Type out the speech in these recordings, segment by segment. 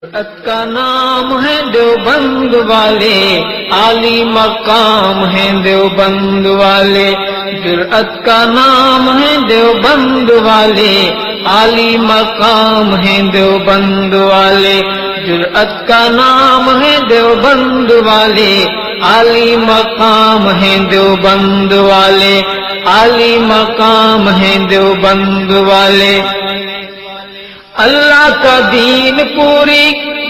का नाम है देवबंद वाले, आली मकाम है देवबंद वाले। जुर्अत का नाम है देवबंद वाले, आली मकाम है देवबंद वाले। जुर्अत का नाम है देवबंद वाले, आली मकाम है देवबंद वाले। आली मकाम है देवबंद वाले। अल्लाह का दीन पूरी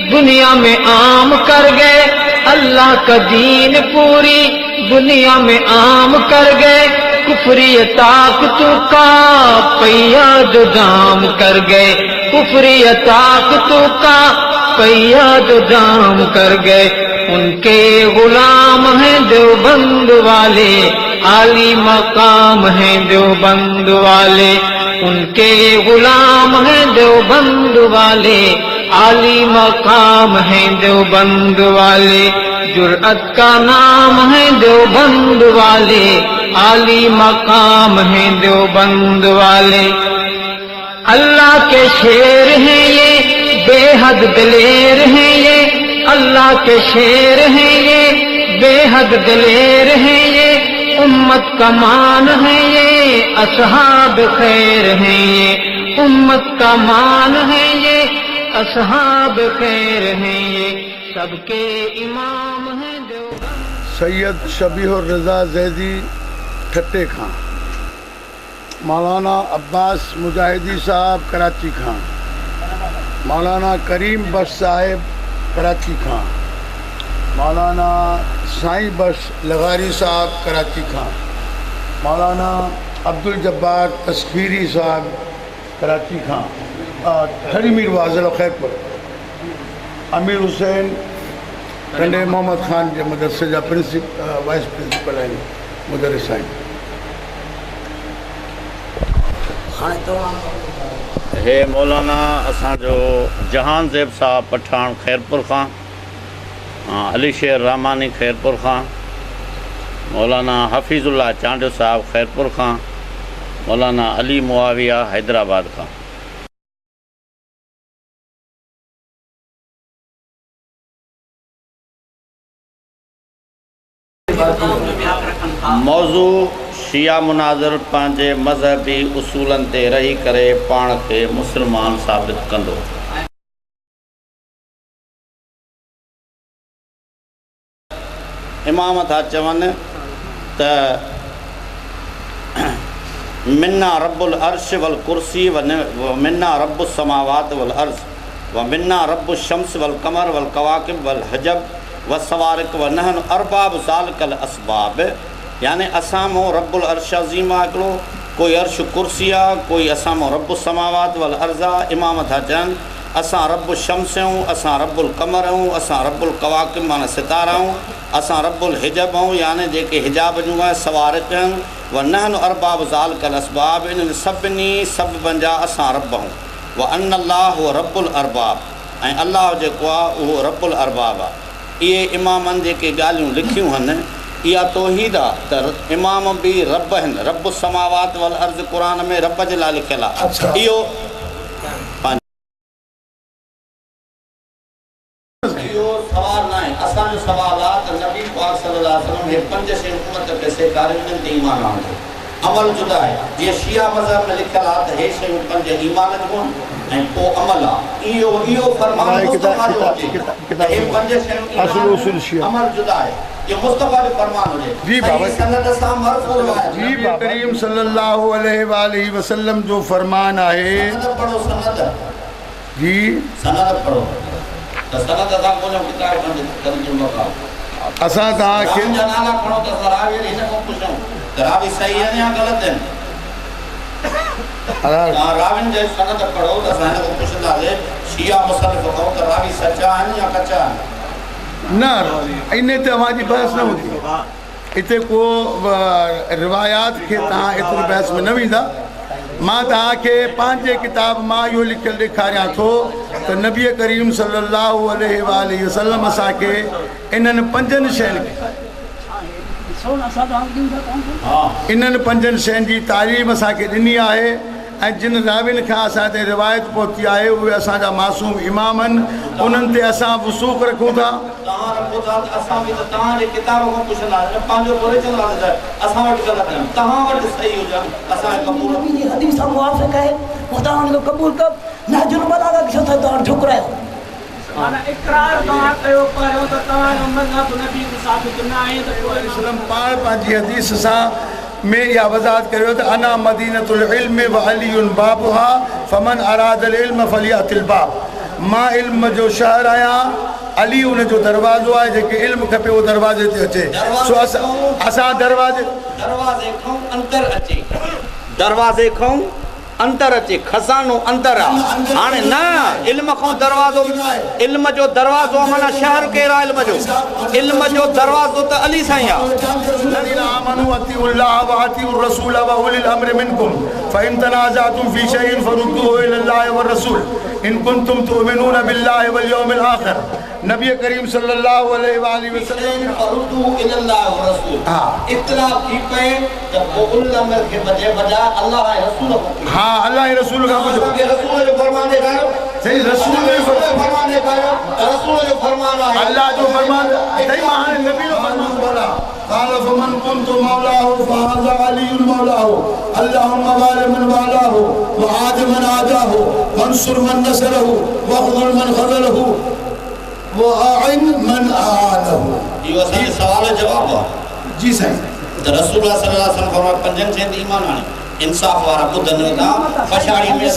दुनिया में आम कर गए, अल्लाह का दीन पूरी दुनिया में आम कर गए। कुफरी ताकतों का पहिया जो जाम कर गए, कुफरी ताकतों का पहिया जो जाम कर गए। उनके गुलाम हैं देवबंद वाले, आली मकाम हैं देवबंद वाले। उनके गुलाम हैं देवबंद वाले, आली मकाम हैं देवबंद वाले। जुर्अत का नाम है देवबंद वाले, आली मकाम हैं देवबंद वाले। अल्लाह के शेर हैं ये, बेहद दिलेर हैं ये। अल्लाह के शेर हैं ये, बेहद दिलेर हैं ये। उम्मत का मान है ये, असहाब खैर हैं ये। उम्मत का मान है ये, असहाब खैर हैं ये। सबके इमाम हैं सैयद शबीहुर रज़ा ज़ैदी ठट्टे खां, मौलाना अब्बास मुजाहिदी साहब कराची खां, मौलाना करीम बख्श साहिब कराची खां, मौलाना साईं बख्श लगारी साहब कराची खां, मौलाना अब्दुल जब्बार तस्खीरी साहब कराची खां, ठरी मीर वाज़िल खैरपुर, अमीर हुसैन कंडे मोहम्मद खान जे मदरसे जा वाइस प्रिंसिपल आहिनि मुदरिस आहिनि। हे मौलाना असांजो जहान ज़ेब साहब पठान खैरपुर खां, अली शेर रहमानी खैरपुर खां, मौलाना हफ़ीज़ुल्लाह चांडियो साहब खैरपुर खां, मौलाना अली मुआविया हैदराबाद खां। मौज़ू शिया मुनाज़िर पंहिंजे मज़हबी उसूलनि ते रही करे पाण खे मुस्लमान साबित कंदो। इमाम था चवनि त मिन्ना रब्बुल अर्श वल कुर्सी व मिन्ना रब्बुस समावात वल अर्ज़ व मिन्ना रब्बुश शम्स वल कमर वल कवाकिब वल हजब व सवारिक व नहन अरबाब ज़ालिकल असबाब। यानी असां मो रब्बुल अर्श अज़ीम आहे हिकिड़ो, कोई अर्श कुर्सी आहे, कोई असां मो रब्बुस समावात वल अर्ज़ आहे। इमाम था चवनि असां रब्बुल शम्स आहियूं, असां रब्बुल कमर आहियूं, असां रब्बुल कवाकिब माना सितारा आहियूं, असां रब्बुल हिजब आहियूं यानी जेके हिजाब जूं आहे सवारिक आहिनि। व नहन अरबाब ज़ालिकल असबाब, इन्हनि सभिनी सबबनि जा असां रब आहियूं। व अन अल्लाह हुव रब्बुल अरबाब, ऐं अल्लाह जेको आहे उहो रब्बुल अरबाब आहे। इहे इमामनि जेके ॻाल्हियूं लिखियूं आहिनि इहा तौहीद आहे त इमाम बि रब आहिनि। रब समावात वल अर्ज़ क़ुर में रब जे लाइ लिखियलु आहे। इहो सवाल न आहे, असांजो सवाल आहे त नबी पाक सल्लल्लाहु अलैहि वसल्लम हे 5 शयूं उम्मत खे सेखारियूं आहिनि त ईमान आणिजो। अमल जुदा आहे, जीअं शिया मज़हब में लिखियलु आहे त हे शयूं 5 ईमान जूं ऐं पोइ अमल आहे। इहो फरमान मुस्तफ़ा जो हुजे त हे 5 शयूं अमल जुदा आहे, ये मुस्तफ़ा जो फरमान हुजे। जी बाबा सनद सां मरफू है। जी करीम सल्लल्लाहु अलैहि वसल्लम जो फरमान आहे। सनद पढ़ो, सनद जी सनद पढ़ो त सनद सां कोन किताब तर्जुमो का असां तव्हांखे नाला पढ़ो त रावी हिन को पुछूं त रावी सही है या गलत है। राविन जे सनद पढ़ो त असां हिन को पुछंदासीं शिया मुसलफ़ को त रावी सच्चा आहिनि या कच्चा आहिनि। न इन ते तव्हांजी बहस न हूंदी, हिते को रिवायात खे तव्हां एतिरी बहस में न वेंदा। मां तव्हांखे पंहिंजे किताब मां इहो लिखियलु ॾेखारियां थो त नबी करीम सल्लल्लाहु अलैहि वसल्लम असांखे इन्हनि 5 शयुनि इन्हनि 5 शयुनि जी तालीम असांखे ॾिनी आहे ऐं जिन राविन खां असां ते रिवायत पहुती आहे उहे असांजा मासूम इमाम आहिनि उन्हनि ते असां वसूक रखूं था। तव्हां रखो था त असां बि त तव्हांजे किताब खां पुछंदासीं, पंहिंजो घुरे चवंदासीं असां वटि ग़लति आहिनि, तव्हां वटि सही हुजनि असांखे क़बूल। हदीस सां मुवाफ़िक़ आहे पोइ तव्हां हुनखे क़बूल कयो, नहजुल बलागा खे छो था तव्हां ठुकरायो? माना इक़रार तव्हां कयो पहिरियों त तव्हांजो मज़हब नबी सां साबित न आहे त पोइ इस्लाम पाण पंहिंजी हदीस सां में इहा वज़ाहत करियो त अना मदीनतुल इल्म व अलीयुन बाबुहा फमन अरादल इल्म फलियतिल बाब। मां इल्म जो शहर आहियां, अली उन जो दरवाज़ो आहे, जेके इल्म खपे उहो दरवाज़े ते अचे। सो असां दरवाज़े खां अंदर अचे, दरवाज़े खां अंदर अचे, खज़ानो अंदर आहे। हाणे न इल्म खां दरवाज़ो, इल्म जो दरवाज़ो माना शहर कहिड़ो आहे? इल्म जो दरवाज़ो त अली साईं आहे। आमनू अतिउल्लाह व अतिउर रसूल व उलिल अम्र मिनकुम फइन तनाज़अतुम फी शैइन फरुद्दूहु इलल्लाहि व रसूल इन कुंतुम तुमिनून बिल्लाहि वल यौमिल आखिर। नबी करीम सल्लल्लाहु अलैहि वसल्लम फरुद्दूहु इलल्लाहि व रसूल। इत्तलाफ थी पए त उलिल अम्र खे बजाय अल्लाह ऐं रसूल खे। हाँ, अल्लाह ऐं रसूल खां पुछो। रसूल जो फरमान ॾेखारियो। सही, रसूल जो फरमान ॾेखारियो। रसूल जो फरमान आहे, अल्लाह जो फरमान। सही, मां हाणे नबी जो फरमान बोला قال فمن كنت مولاه فهذا علي مولاه اللهم بارك من والاه وعاد من عاداه وانصر من نصره واخذل من خذله واعن من اعانه। इहो असांजे सवाल जो जवाबु आहे। जी साईं। त रसूल सल्लल्लाहु अलैहि वसल्लम फरमाया पंजनि शयुनि ते ईमान आणे, इंसाफ़ वारा ॿुधनि था। पछाड़ीअ में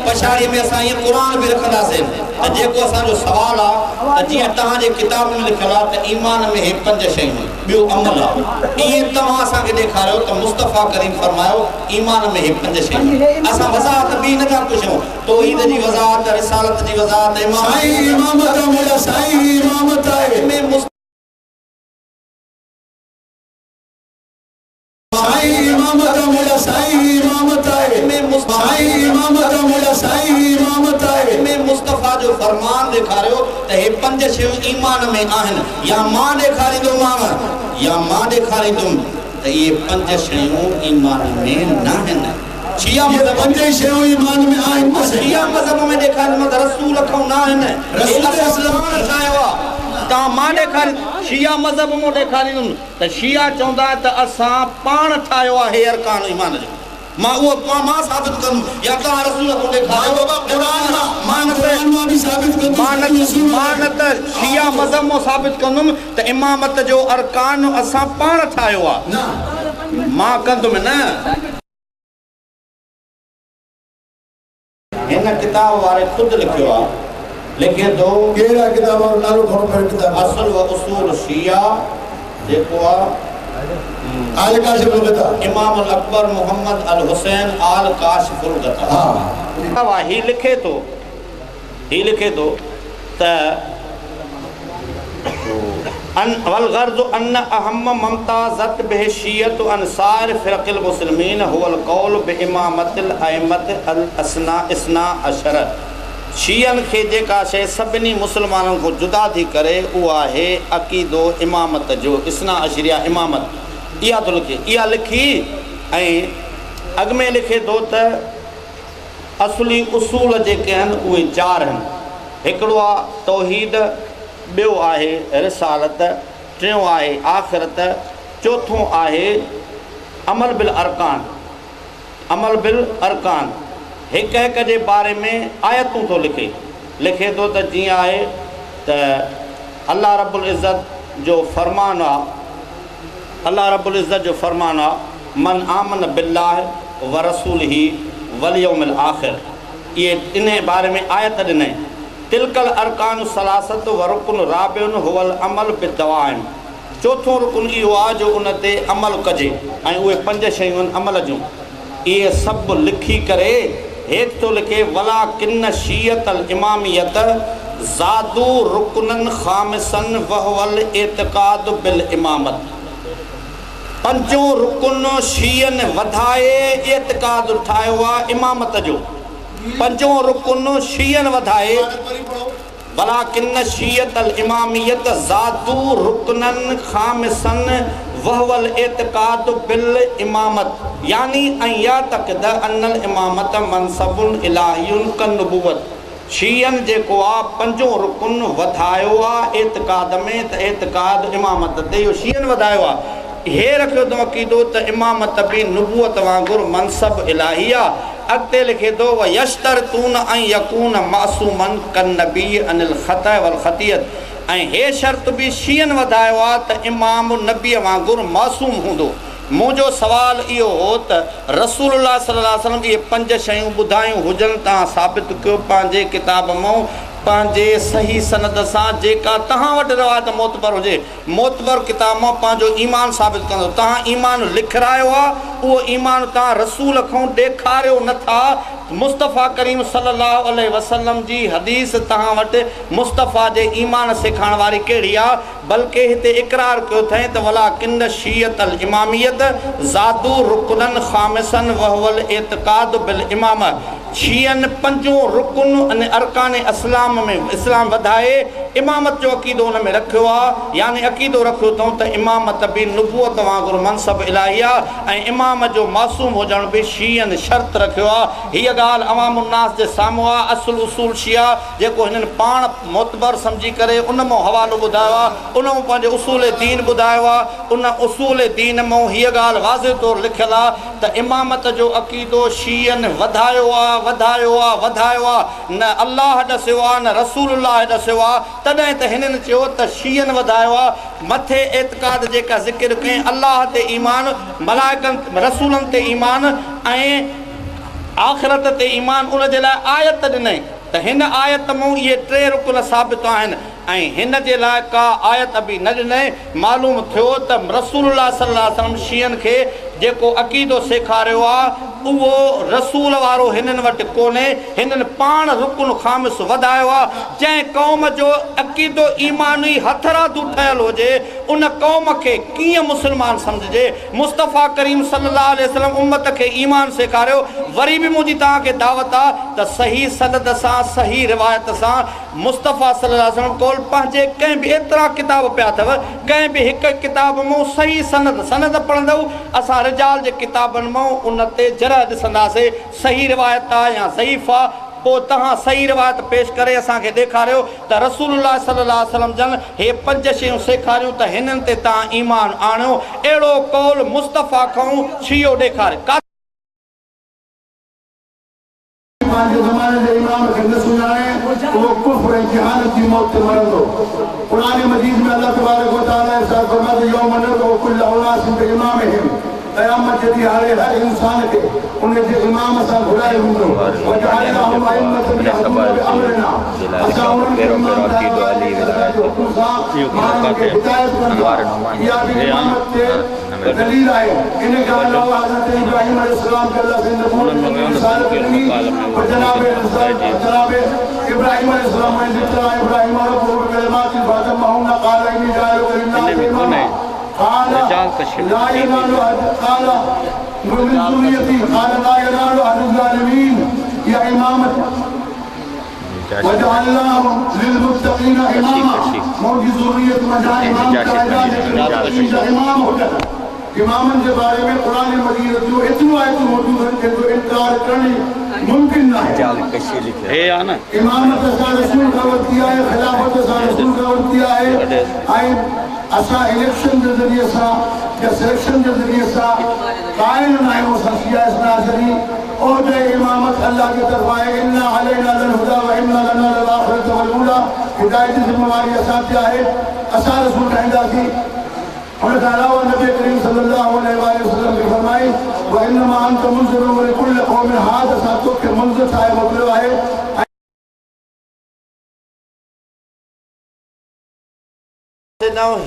पछाड़ीअ में असां ईअं क़ुर बि रखंदासीं त जेको असांजो सुवालु आहे त जीअं तव्हांजे किताब में लिखियलु आहे त ईमान में हे 5 शयूं, ॿियो अमल आहे। ईअं तव्हां असांखे ॾेखारियो त मुस्तफ़ा करीम फरमायो ईमान में हे 5 शयूं। असां वज़ाहत बि न था पुछूं, तौहीद जी वज़ाहत, रिसालत जी वज़ाहत, मुस्तफ़ा जो फरमान ॾेखारियो त हे 5 शयूं ईमान में आहिनि, या मां ॾेखारींदोमांव या मां ॾेखारींदुमि त इहे 5 शयूं ईमान में न आहिनि। शिया मज़हब 5 शयूं ईमान में आहिनि, शिया मज़हब में ॾेखारींदुमि त रसूल खां न आहिनि, तव्हां मां ॾेखारी शिया मज़हब मां ॾेखारींदुमि त शिया चवंदा त असां पाण ठाहियो आहे हे अरकान ईमान जो। मां उहो मां साबित कंदुमि या तव्हां रसूल खां ॾेखारियो। मां न त शिया मज़हब मां साबित कंदुमि त इमामत जो अरकान असां पाण ठाहियो आहे, मां कंदुमि न। हिन किताब वारे ख़ुदि लिखियो आहे, लिखे थो कहिड़ा किताब वारो नालो खणो पहिरियों किताब असुल व उसूल शिया जेको आहे आल काशिफुल गता, इमाम अल अकबर मोहम्मद अल हुसैन आल काशिफुल गता। हाँ, ही लिखे थो त वल गर्ज़ अन अहम मुमताज़त बिहिशियत अंसार फ़िरक़िल मुस्लिमीन हुवल क़ौल बिइमामतिल अइम्मत अल इसना अशर। शियन खे जेका शइ सभिनी मुस्लमाननि खां जुदा थी करे उहा आहे अक़ीदो इमामत जो, इसना अशरिया इमामत। इहा थो लिखे, इहा लिखी ऐं अॻ में लिखे थो त असली उसूल जेके आहिनि उहे 4 आहिनि। हिकिड़ो आहे तौहीद, ॿियो आहे रिसालत, टियों आहे आख़िरत, चोथों आहे अमल बिल अरकान। अमल बिल अरकान हिक हिक जे बारे में आयतूं थो लिखे थो त जीअं आहे त अल्लाह रब्बुल इज़्ज़त जो फ़रमान आहे, अल्लाह रब्बुल इज़्ज़त जो फ़रमान आहे मन आमन बिल्लाह व रसूलिही वल यौमिल आखिर। इहे इन बारे में आयत ॾिनई। तिलकल अरकान सलासत व रुकन राबिउन हुवल अमल बिदवाइम। चोथों रुकन इहो आहे जो उन ते अमल कजे ऐं उहे 5 शयूं अमल जूं। इहे सभु लिखी करे हेठि थो लिखे वला किन शीयतल इमामियत ज़ादू रुकनन ख़ामिसन वहवल एतिक़ाद बिल इमामत। 5 रुकन शीयन वधाए एतिक़ाद ठाहियो आहे इमामत जो। 5 रुकन शीयन वधाए वला किन शीयतल इमामियत ज़ादू रुकनन ख़ामिसन वहवल एतकाद बिल इमामत यानी अया तकद अनल इमामत मनसबुन इलाहियुन कन नबुवत शीयन जेको आ पंजो रुकुन वधायो आ एतकाद में त एतकाद इमामत ते यो शीयन वधायो आ हे रखियो तो अकीदो त इमामत भी नबुवत वांगुर मनसब इलाही आ अॻिते लिखे थो व यश्तरतून ऐं यकून मासूमन कन नबी अनिल ख़ता वल ख़तियत ऐं हे शर्त बि शीयन वधायो आहे त इमाम नबीअ वांगुरु मासूम हूंदो। मुंहिंजो सुवाल इहो हो त रसूलुल्लाह सल्लल्लाहु अलैहि वसल्लम इहे 5 शयूं ॿुधायूं हुजनि तव्हां साबित कयो पंहिंजे किताब मां पंहिंजे सही सनद सां जेका तव्हां वटि रवायत मोतबर हुजे मोतबर किताब मां पंहिंजो ईमान साबित कंदो। तव्हां ईमान लिखरायो आहे उहो ईमान तव्हां रसूल खां ॾेखारियो नथा। मुस्तफ़ा करीम सल्लल्लाहु अलैहि वसल्लम जी हदीस तव्हां वटि मुस्तफ़ा जे ईमान सेखारण वारी कहिड़ी आहे बल्कि हिते इक़रार कयो अथई त वला किन शीयत अल इमामियत ज़ादू रुकनन ख़ामिसन वहवल एतकाद बिल इमाम शीयन 5 रुकुन अने अरकान इस्लाम में इस्लाम वधाए इमामत जो अक़ीदो उन में रखियो आहे यानी अक़ीदो रखियो अथऊं त इमामत बि नबूअत वांगुरु मनसब इलाही आहे ऐं इमाम जो मासूम हुजण बि शीयन शर्त रखियो आहे। हीअ ॻाल्हि अवामुन्नास जे साम्हूं आहे। असुल उसूल शिया जेको हिननि पाण मोतबर सम्झी करे उन मां हवालो ॿुधायो आहे उन मां पंहिंजे उसूल दीन ॿुधायो आहे। उन उसूल दीन मां हीअ ॻाल्हि वाज़े तौरु लिखियलु आहे त इमामत जो अक़ीदो शीयन वधायो आहे वधायो आहे वधायो आहे। न अलाह ॾसियो आहे न रसूलुल्लाह ॾसियो आहे। तॾहिं त हिननि चयो त शीयन वधायो आहे। मथे एतकाद जेका ज़िक्र कयईं अलाह ते ईमान मलाइकनि रसूलनि ते ईमान ऐं आख़िरत ते ईमान उन जे लाइ आयत ॾिनई त हिन आयत मां इहे 3 रुकन साबित आहिनि ऐं हिन जे लाइ का आयत बि न ॾिनई। मालूम थियो त रसूलुल्लाह सल्लल्लाहु अलैहि वसल्लम शीयन खे जेको अक़ीदो सेखारियो आहे उहो रसूल वारो हिननि वटि कोन्हे। हिननि पाण रुकुन ख़ामिस वधायो आहे। जंहिं क़ौम जो अक़ीदो ईमानी हथरादू ठहियलु हुजे उन क़ौम खे कीअं मुस्लमान सम्झिजे। मुस्तफ़ा करीम सल्लल्लाहु अलैहि वसल्लम उम्मत खे ईमान सेखारियो। वरी बि मुंहिंजी तव्हांखे दावत आहे त सही सनद सां सही रिवायत सां मुस्तफ़ा सल्लल्लाहु अलैहि वसल्लम कोल पंहिंजे कंहिं बि एतिरा किताब पिया अथव कंहिं बि हिकु किताब मां सही सनद पढ़ंदव असां रिजाल जे किताबनि मां उन ते जरह ॾिसंदासीं सही रिवायत आहे या ज़ईफ़ आहे। पोइ तव्हां सही रिवायत पेश करे असांखे ॾेखारियो त रसूलुल्लाह सल्लल्लाहु अलैहि वसल्लम जन हे 5 शयूं सेखारियूं त हिननि ते तव्हां ईमान आणियो। अहिड़ो कौल मुस्तफ़ा खां छियो ॾेखारे। पंहिंजे ज़माने जे इमाम खे न सुञाणे उहो कुफ्र ऐं जहालत जी मौत ते मरंदो। क़ुरान मजीद में अल्लाह तबारक व तआला इरशाद फरमाए यौम नदउ कुल्ल उनासिन बिइमामिहिम क़यामत जे ॾींहुं हाणे हर इंसान खे उन जे इमाम सां घुराए हूंदो। वजअलनाहुम अइम्मतन यहदूना बिअमरिना असां उन्हनि खे इमाम हुकुम सां माण्हुनि खे हिदायत कंदा। इहा बि इमामत ते दलील आहे। इन ॻाल्हि अलावा हज़रत इब्राहिम अलैहिस्सलाम खे अल्लाह पंहिंजे नबूवत जी रिसालत ॾिनी और जनाब इब्राहिम अलैहिस्सलाम ने जितना इब्राहिम रब्बुहु बिकलिमातिन फअतम्महुन्ना क़ाल इन्नी जाइलुका लिन्नासि इमामा قال لا ينال قال من ذريتي قال لا ينال أهل الظالمين يا إمامة وجعلناه للمتقين إماما موجود ذرية مجال إمام होता इमामनि जे बारे में क़ुरान मजीद जो एतिरो आयत मौजूद है कि जो इनकार करनी मुमकिन न है। इमामत असां रसूल का वक़्त किया है खिलाफत असां रसूल का वक़्त किया है ऐं असां इलेक्शन जे ज़रिए सां या सिलेक्शन जे ज़रिए सां कायल न आहियूं। असां शिया इस्ना शरी और जो इमामत अल्लाह की तरफ आहे इन्ना अलैना लल हुदा व इन्ना लना लल आखिरत वल ऊला हिदायत जी ज़िम्मेवारी असां ते आहे। असां रसूल ठाहींदासीं। उन खां अलावा नबी करीम सल्लल्लाहु अलैहि वसल्लम ने फरमाई व इन्नमा अंत मुनज़िरुन लिकुल्लि क़ौमिन हाद असां तोखे मुनज़िर ठाहे मोकिलियो आहे।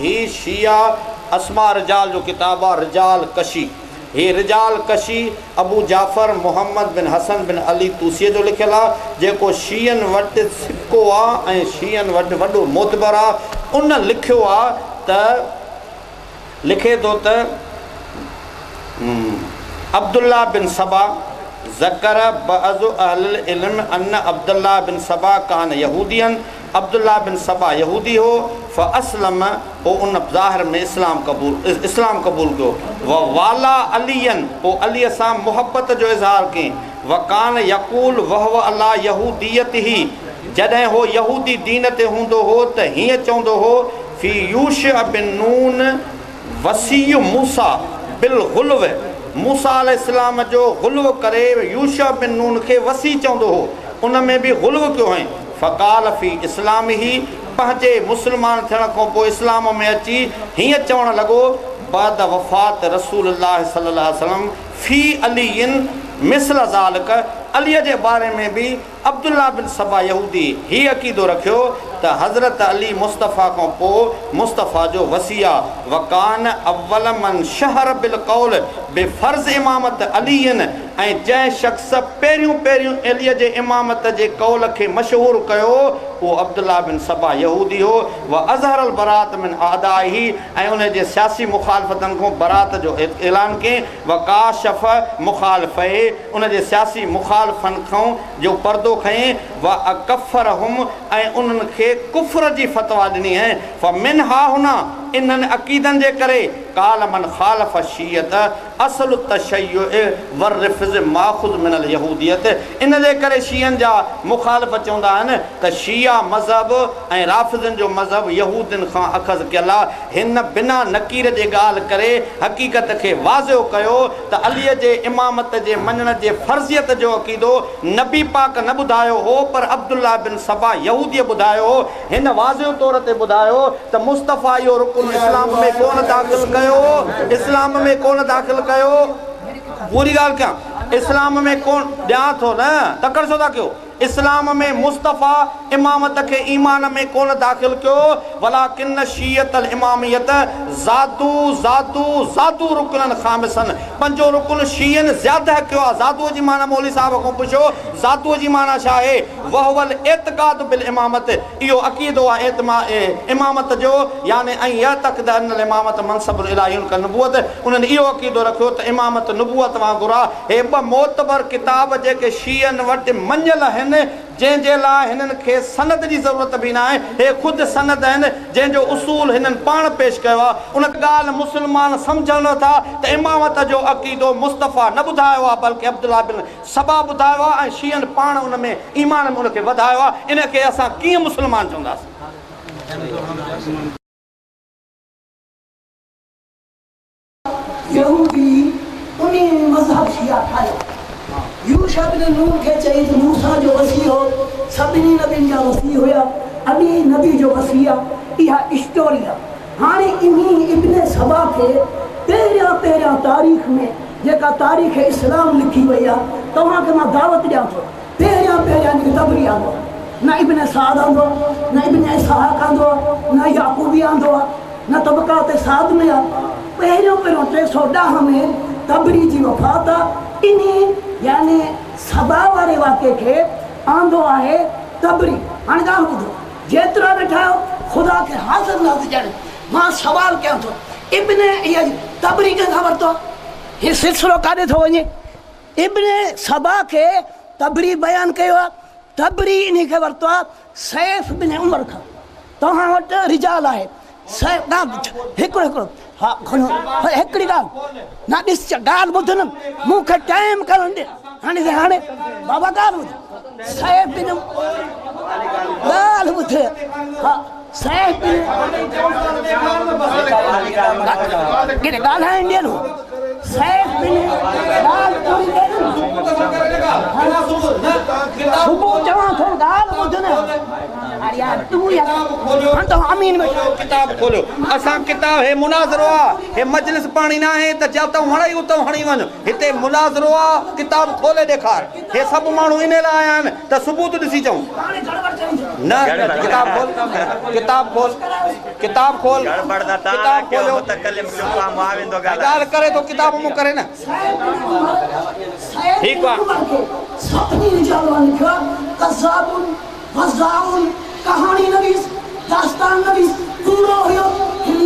ही शिया अस्मा रिजाल जो किताब आहे रिजाल कशी। हे रिजाल कशी अबू जाफ़र मोहम्मद बिन हसन बिन अली तूसीअ जो लिखियलु आहे जेको शीयन वटि सिक्को आहे ऐं शीयन वटि वॾो मोतबर आहे। उन लिखियो आहे त लिखे थो त अब्दुल्ला बिन सबा ज़कर बअज़ अहल इल्म अन अब्दुल्ला बिन सबा कान यहूदियन अब्दुल्ला बिन सबा यहूदी हो फ़अस्लम ओ उन ज़ाहिर में इस्लाम कबूल कयो व वाला अलियन ओ अली सां मुहब्बत जो इज़हार कई वकान यकूल वह अला यहूदियत ही जॾहिं हो यहूदी दीन ते हूंदो हो त हीअं चवंदो हो फ़ी यूशा बिन नून वसी मूसा बिल गुल्व मूसा अलैहिस्सलाम जो गुल्व करे यूशा बिन नून खे वसी चवंदो हो उन में बि गुल्व कयो हुई फ़क़ाल फ़ी इस्लाम ही पंहिंजे मुस्लमान थियण खां पोइ इस्लाम में अची हीअं चवणु लॻो बाद वफ़ात रसूलुल्लाह सल्लल्लाहु अलैहि वसल्लम फ़ी अलियन मिसल ज़ालिक अलीअ जे बारे में बि अब्दुल्ला बिन सबा यहूदी हीअ अक़ीदो रखियो त हज़रत अली मुस्तफ़ा खां पोइ मुस्तफ़ा जो वसिया वकान अव्वल मन शहर बिल कौल बेफ़र्ज़ इमामत अलीयन ऐं जंहिं शख़्स पहिरियों अलीअ जे इमामत जे कौल खे मशहूरु कयो उहो अब्दुल्ला बिन सबा यहूदी हो व अज़हर अल बरात मिन आदाही ऐं उन जे सियासी मुखालफ़तनि खां बरात जो ऐलान कयईं व काशफ़ मुखालफ़े उन जे सियासी मुखालफ़नि खां जो पर्दो खयईं व अकफ़रहुम ऐं उन्हनि खे कुफ़्र जी फ़तवा ॾिनी ऐं फ़मिन हा हुना इन्हनि अक़ीदनि जे करे काल मन ख़ालफ़ शीयत असलु तशय्युअ वर्रिफ़्ज़ माख़ुज़ मिनल यहूदियत इन जे करे शीयनि जा मुखालिफ़ चवंदा आहिनि त शिया मज़हब ऐं राफ़िज़नि जो मज़हब यहूदियुनि खां अख़ज़ कयल आहे हिन बिना नकीर जे ॻाल्हि करे हक़ीक़त खे वाज़ियो कयो त अलीअ जे इमामत जे मञण जे फ़र्ज़ियत जो अक़ीदो नबी पाक न ॿुधायो हो पर अब्दुल्ला बिन सबा यहूदीअ ॿुधायो हो हिन वाज़ियो तौर ते ॿुधायो त मुस्तफ़ा इहो रुकुन इस्लाम में कोन दाख़िल कयो इस्लाम में कोन दाख़िल कयो पूरी ॻाल्हि कयां इस्लाम में कोन ॾियां थो न तकड़ छो था कयो इस्लाम में मुस्तफ़ा इमामत के ईमान में कोन दाख़िल कयो वलाकिन शीयत अल इमामियत ज़ादू ज़ादू ज़ादू रुकनन ख़ामिसन पंजो रुकन शीयन ज़्यादा कयो आहे ज़ादूअ जी माना मौलवी साहब खां पुछो ज़ादूअ जी माना छा आहे वहवल एतिक़ाद बिल इमामत इहो अक़ीदो आहे इमामत जो यानी ऐं यतक़द अन इमामत मनसब इलाही का नबूअत उन्हनि इहो अक़ीदो रखियो त इमामत नबूअत वांगुरु आहे हे ॿ मोतबर किताब जेके शीयनि वटि मञियल आहिनि जंहिंजे लाइ हिननि खे सनद जी ज़रूरत बि न आहे हे ख़ुदि सनद आहिनि जंहिंजो उसूल हिननि पाण पेश कयो आहे उन ॻाल्हि मुस्लमान सम्झनि नथा त इमामत जो अक़ीदो मुस्तफ़ा न ॿुधायो आहे बल्कि अब्दुल्ला बिन सबा ॿुधायो आहे ऐं शीयनि पाण उन में ईमान में उनखे वधायो आहे इन खे असां कीअं मुस्लमान चवंदासीं यहूदी उन्हीं मज़हब शिया ठाहियो यूशा बिन नून खे चई त मूसा जो वसी हो सभिनी नबियुनि जा वसी हुया अली नबी जो वसी आहे इहा स्टोरी आहे हाणे इन्ही इब्न सबा खे पहिरियां तारीख़ में जेका तारीख़ इस्लाम लिखी वई आहे तव्हांखे मां दावत ॾियां थो पहिरियां तबरी आंदो न इब्न साद आंदो न इब्न इसहाक़ आंदो न याकूबी आंदो न तबक़ात साद में आहे पहिरियों 310 में तबरी जी वफ़ात आहे इन यानी सबा वारे वाक़े खे आंदो आहे तबरी हाणे ॻाल्हि ॿुधो जेतिरा वेठा आहियो ख़ुदा खे हाज़िर नाज़िर ॼाणे मां सवाल कयां थो इब्न इहा तबरी कंहिंखां वरितो हीउ सिलसिलो काॾे थो वञे इब्न सबा खे तबरी बयानु कयो आहे तबरी इन खे वरितो आहे सैफ बिन उमर खां तव्हां वटि रिजाल आहे हिकिड़ो हा खणो हिकिड़ी ॻाल्हि न ॾिस ॻाल्हि ॿुध न मूंखे टाइम करणु ॾे हाणे बाबा ॻाल्हि ॿुध सैफ बिन ॻाल्हि ॿुध हा सैफ बिन केॾे ॻाल्हाइण ॾियनि सैफ बिन सुबुह चवां थो ॻाल्हि ॿुध न यार तूं यार तो अमीन में किताब खोलो असां किताब हे मुनाज़रो आहे हे मजलिस पाणी न आहे त जातो हणाई उतो हणी वञ हिते मुनाज़रो आहे किताब खोले ॾेखार हे सभु माण्हू इन लाइ आया आहिनि त सबूत ॾिसी चऊं न किताब खोल ॻाल्हि करे थो किताब मूं करे न ठीकु आहे कहानी नवीस दास्तान नवीस कूड़ो हुयो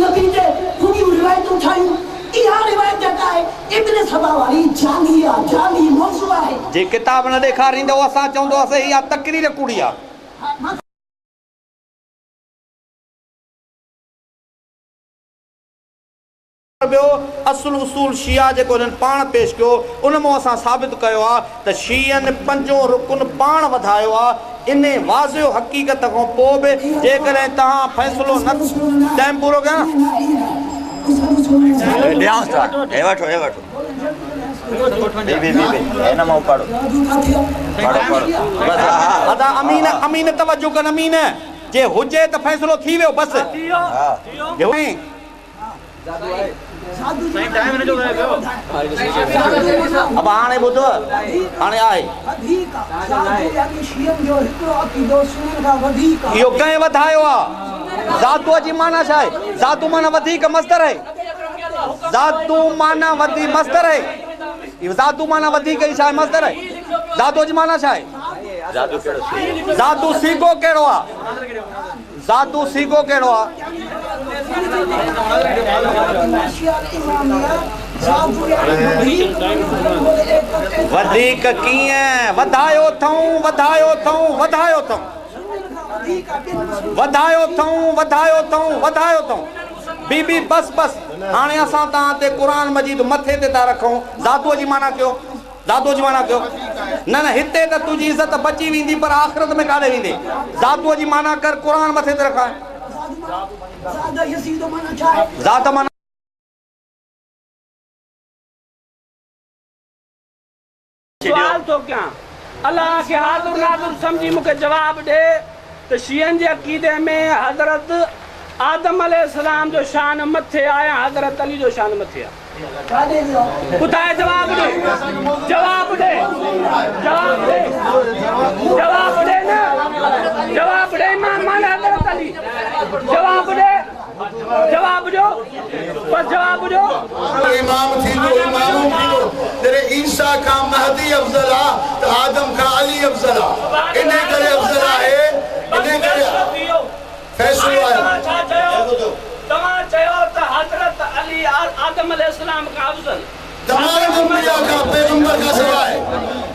नबी जे पूरी रिवायतूं ठाहियूं इहा रिवायत जेका आहे इब्न सबा वाली जाली मौज़ू आहे जे किताब न ॾेखारींदो असां चवंदो असां इहा तकरीर कूड़ी आहे असुल उसूल शिया जेको इन्हनि पाण पेश कयो उन मां असां साबित कयो आहे त शीयनि पंजो रुकुन पाण वधायो आहे। इन वाज़ियो हक़ीक़त खां पोइ बि जेकॾहिं तव्हां फ़ैसिलो न टाइम पूरो कयां अदा अमीन अमीन तवज्जो कनि अमीन जे हुजे त फ़ैसिलो थी वियो बसि। अब हाणे ॿुधो हाणे आहे इहो कंहिं वधायो आहे। ज़ातूअ जी माना छा आहे? ज़ातू माना वधीक मस्तर आहे। ज़ातू माना वधी मस्तर आहे। ज़ातू माना वधीक ई छा आहे? मस्तर आहे। ज़ातू जी माना छा आहे? ज़ातू सीगो कहिड़ो आहे? ज़ातू सीगो कहिड़ो आहे? वधीक कीअं? वधायो अथऊं वधायो अथऊं वधायो अथऊं वधायो अथऊं वधायो अथऊं वधायो अथऊं। बीबी बस बस हाणे असां तव्हां ते क़ुरान मजीद मथे ते था रखूं। ज़ातूअ जी माना कयो। ज़ातूअ जी माना कयो। न न हिते त तुंहिंजी इज़त बची वेंदी पर आख़िरत में काॾे वेंदे? ज़ातूअ जी माना कर क़ुरान मथे ते रखां। ज़ात माना सवाल तो क्या अल्लाह के हाज़ुर नाज़ुर समझी मूंखे जवाब ॾे त शियनि जे अक़ीदे में हज़रत आदम अलैहिस्सलाम जो शान मथे आहे, हज़रत अली जो शान मथे आहे। ॿुधाए जवाब ॾे जवाब ॾे जवाब ॾे जवाब ॾे न जवाब ॾे मान हज़रत अली जवाब ॾे जवाब ॾियो बस जवाब ॾियो। इमाम थींदो इमाम थींदो तेरे ईसा का महदी अफजल आ त आदम का अली अफजल आ। इने करे अफजल आहे इने करे फैसलो आयो। तव्हां चयो त हज़रत अली आदम अलैहिस्सलाम का अफजल तमाम दुनिया का पैगंबर का सवाए।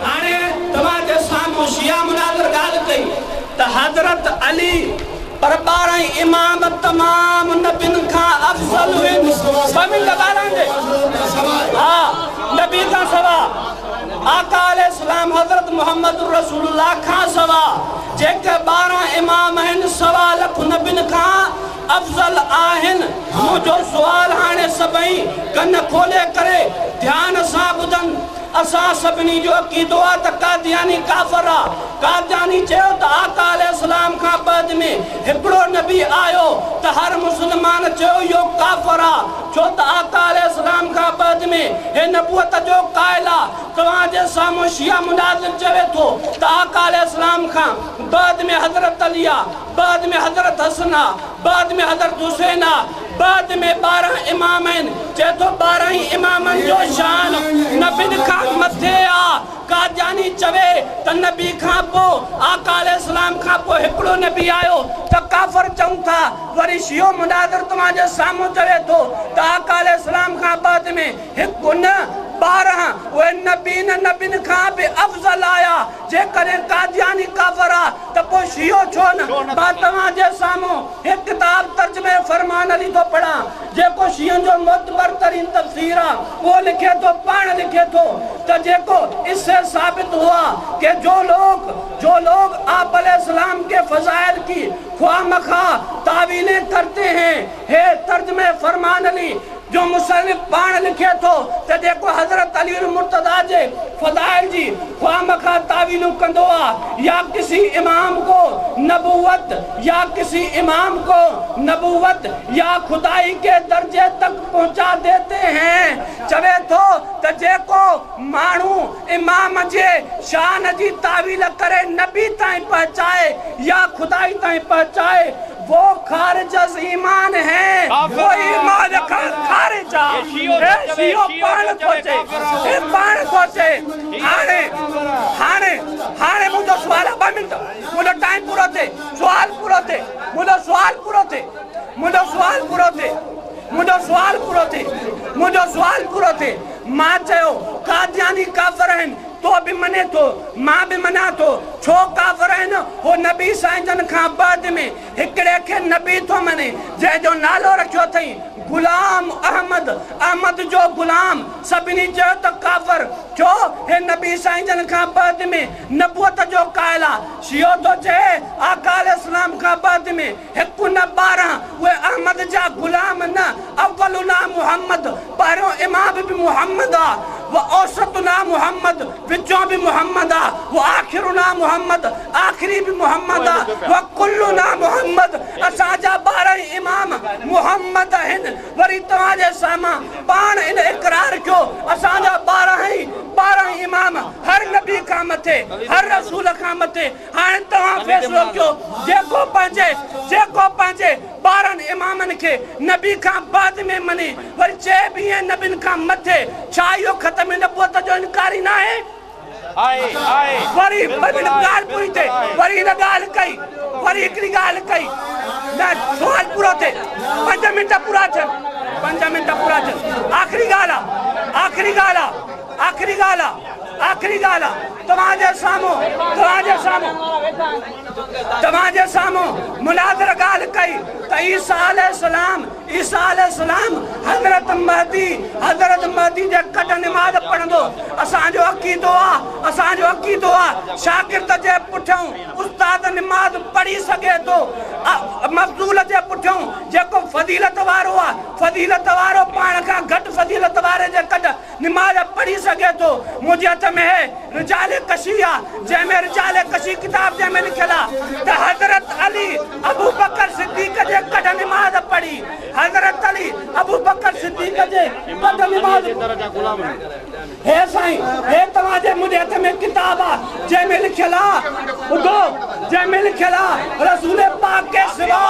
हाणे तव्हां जे साम्हूं शिया मुनाज़िर ॻाल्हि कई त हज़रत अली पर 12 इमाम तमाम नबियुनि खां अफजल हुए। हाँ नबी का सवा आका अलैहिस्सलाम हज़रत मोहम्मद रसूलुल्लाह खां सवा जेके 12 इमाम आहिनि 1.25 लाख नबियुनि खां अफजल आहिनि। मुंहिंजो सुवाल हाणे सभई कन खोले करे ध्यान सां ॿुधनि। असां सभिनी जो अक़ीदो आहे त कादियानी काफ़िर आहे। कादियानी चयो त आका अलैहिस्सलाम खां बाद में हिकिड़ो नबी आयो त हर मुस्लमान चयो इहो काफ़िर आहे छो त आका अलैहिस्सलाम खां बाद में हे नबूअत जो क़ाइल आहे। तव्हांजे साम्हूं शिया मुनाज़िर चवे थो त आका अलैहिस्सलाम खां बाद में हज़रत अली आहे, बाद में हज़रत हसन आहे, बाद में हज़रत हुसैन आहे, बाद में 12 इमाम आहिनि। चए थो 12 ई इमामनि जो शान नबियुनि खां मथे आहे। कादियानी चवे त नबी खां पोइ आका अलैहिस्सलाम खां पोइ हिकिड़ो नबी आयो त काफ़िर चऊं था। वरी शियो मुनाज़िर तव्हांजे साम्हूं चवे थो त आका अलैहिस्सलाम खां बाद में हिकु न 12 उहे नबियुनि खां बि अफ़ज़ल आया। जेकॾहिं कादियानी काफ़िर आहे त पोइ शियो छो न? मां तव्हांजे साम्हूं हिकु किताब तर्जुमे फ़रमान अली थो पढ़ां जेको शियनि जो मोतबर तरीन तफ़सीर आहे। उहो लिखे थो पाण लिखे थो त जेको इससे साबित हुआ कि जो लोग आप अलैहिस्सलाम के फज़ाइल की ख्वामखा तावीलें करते हैं। हे तर्जुमे फ़रमान अली जो मुसन्निफ़ पाण लिखे थो त जेको हज़रत अली मुर्तज़ा जे फ़ज़ाइल जी ख्वामखा तावीलूं कंदो आहे या किसी इमाम को नबूवत या खुदाई के दर्जे तक पहुंचा देते हैं। चवे थो त जेको माण्हू इमाम जे शान जी तावील करे नबी ताईं पहुचाए या खुदाई ताईं पहुचाए वो खारिज अज़ ईमान है। वो ईमान खारिज आहे। शियो पाण थो चए। हाणे मुंहिंजो सुवाल 2 मिंट मुंहिंजो टाइम पूरो थिए। मुंहिंजो सुवाल पूरो थिए। मां चयो कादियानी काफ़िर आहिनि तो भी मने तो मां भी मना तो छो काफ़िर आहिनि हो नबी साईं जन खां बाद में हिकिड़े खे नबी थो मने जंहिंजो नालो रखियो अथई गुलाम अहमद, अहमद जो गुलाम सभिनी चयो त काफ़िर छो हे नबी साईं जन खां बाद में नबूअत जो क़ाइल आहे। शियो थो चए आका अलैहिस्सलाम खां बाद में हिकु न 12 उहे अहमद जा गुलाम न अव्वलुना मुहम्मद पहिरियों इमाम बि मुहम्मद आहे व औसतुना मुहम्मद विचों भी मुहम्मद आ वो आखिरुना मुहम्मद आखिरी भी मुहम्मद आ व कुल्लुना मुहम्मद असांजा 12 इमाम मुहम्मद आहिनि। वरी तव्हांजे साम्हूं पाण इन इक़रार कयो असांजा 12 इमाम हर नबी खां मथे हर रसूल खां मथे। हाणे तव्हां फ़ैसिलो कयो जेको पंहिंजे 12 इमामनि खे नबी खां बाद में मने वरी 20 नबियुनि खां मथे छा इहो ख़त्म नबूअत जो इनकारी न आहे? वरी ॻाल्हि पूरी थिए वरी हिन ॻाल्हि कई वरी हिकिड़ी ॻाल्हि कई न सुवाल पूरो थिए 5 मिंट पूरा थियनि आख़िरी ॻाल्हि आहे तव्हांजे साम्हूं मुनाज़र ॻाल्हि कई त ईसा अलैहिस्सलाम हज़रत महदी जे कॾहिं निमाज़ पढ़ंदो। असांजो अक़ीदो आहे शागिर्द जे पुठियां उस्ताद निमाज़ पढ़ी सघे थो मफ़ज़ूल जे पुठियां जेको फज़ीलत वारो पाण खां घटि फज़ीलत वारे जे कॾहिं निमाज़ पढ़ी सघे थो। मुंहिंजे हथ में रिजाले कशी आहे जंहिंमें रिजाले कशी किताब जंहिंमें लिखियल आहे त हज़रत अली अबू बकर सिद्दीक़ जे कॾहिं निमाज़ पढ़ी हज़रत अली अबू बकर सिद्दीक़ जे कॾहिं निमाज़ हे साईं हे तव्हांजे मुंहिंजे हथ में किताब आहे जंहिंमें लिखियल आहे रसूल पाक के सिवा